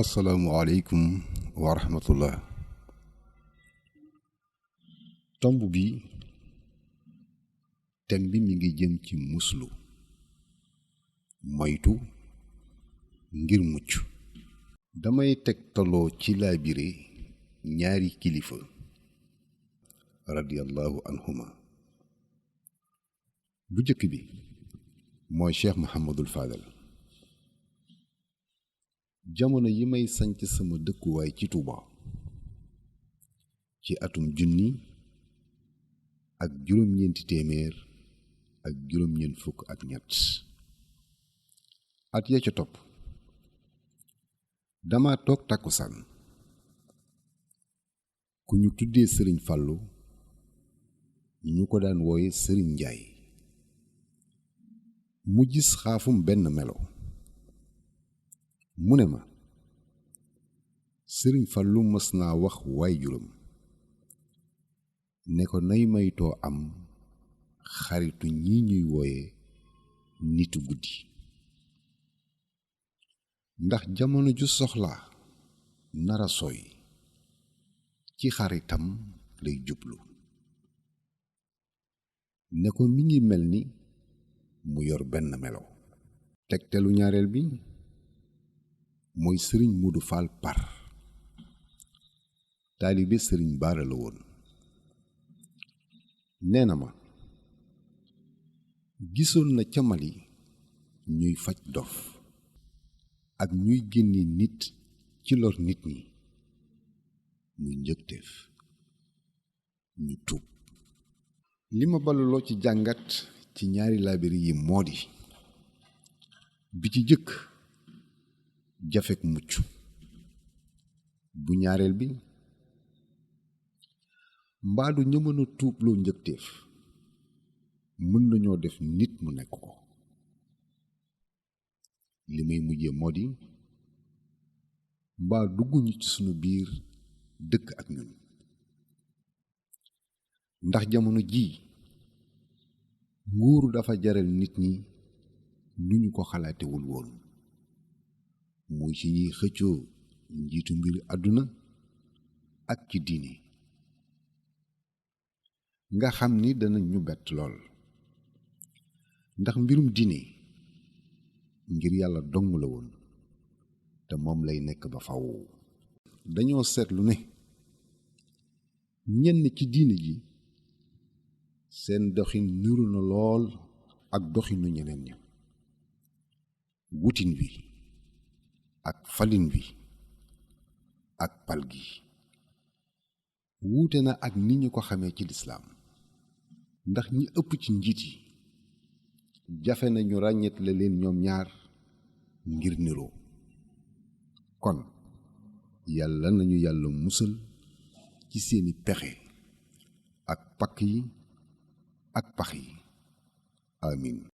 asalaamualeykum wa rahmatullah. tomb bi thème bi mi ngi jëm ci muslu moytu ngir mucc. damay tegtaloo ci laabire ñaari kilifa radiyallahu anhuma. bu jëkk bi mooy Cheikh Muhammadul Fadal. jamono yi may sanc sama dëkkuwaay ci Touba ci atum 1983 at ya ca topp dama toog takkusaan ku ñu tuddee sëriñ Fàllu ñu ko daan wooye sëriñ Njaay mu gis xaafum benn melo mu ne ma sëriñ Fallu mës naa wax waajuram ne ko nay maytoo am xaritu ñi ñuy wooye nitu guddi ndax jamono ju soxla nara sooy ci xaritam lay jublu ne ko mi ngi mel ni mu yor benn melo. tegtelu ñaareel bi mooy sëriñ Mudu Faal Par taalibe sëriñ Baara la woon. nee na ma gisoon na ca Mali ñuy faj dof ak ñuy génne nit ci lor nit ñi muy njëkteef ñu tuub. li ma baluloo ci jàngat ci ñaari laabiri yi moo di bi ci jëkk jafek mucc, bu ñaareel bi mbaadu ñu mën a tuubloo njëkteef mën nañoo def nit mu nekk ko. li may mujjee moo di mbaa dugguñu ci sunu biir dëkk ak ñun ndax jamono jii nguuru dafa jaral nit ñi nu ñu ko xalaatewul woon, muy ci ñuy xëccoo njiitu mbir àdduna ak ci diine nga xam ni danañ ñu bett lool ndax mbirum diine ngir yàlla dong la woon te moom lay nekk ba faw. dañoo seetlu ne ñenn ci diine ji seen doxin niru na lool ak doxinu ñeneen ña. wutin wi ak falin wi ak pal gi wuute na ak ni ñu ko xamee ci lislaam ndax ñi ëpp ci njiit yi jafe nañu ràññetle leen ñoom ñaar ngir niroo. kon yàlla nañu yàlla musal ci seeni pexe ak pakk yi ak pax yi. amin.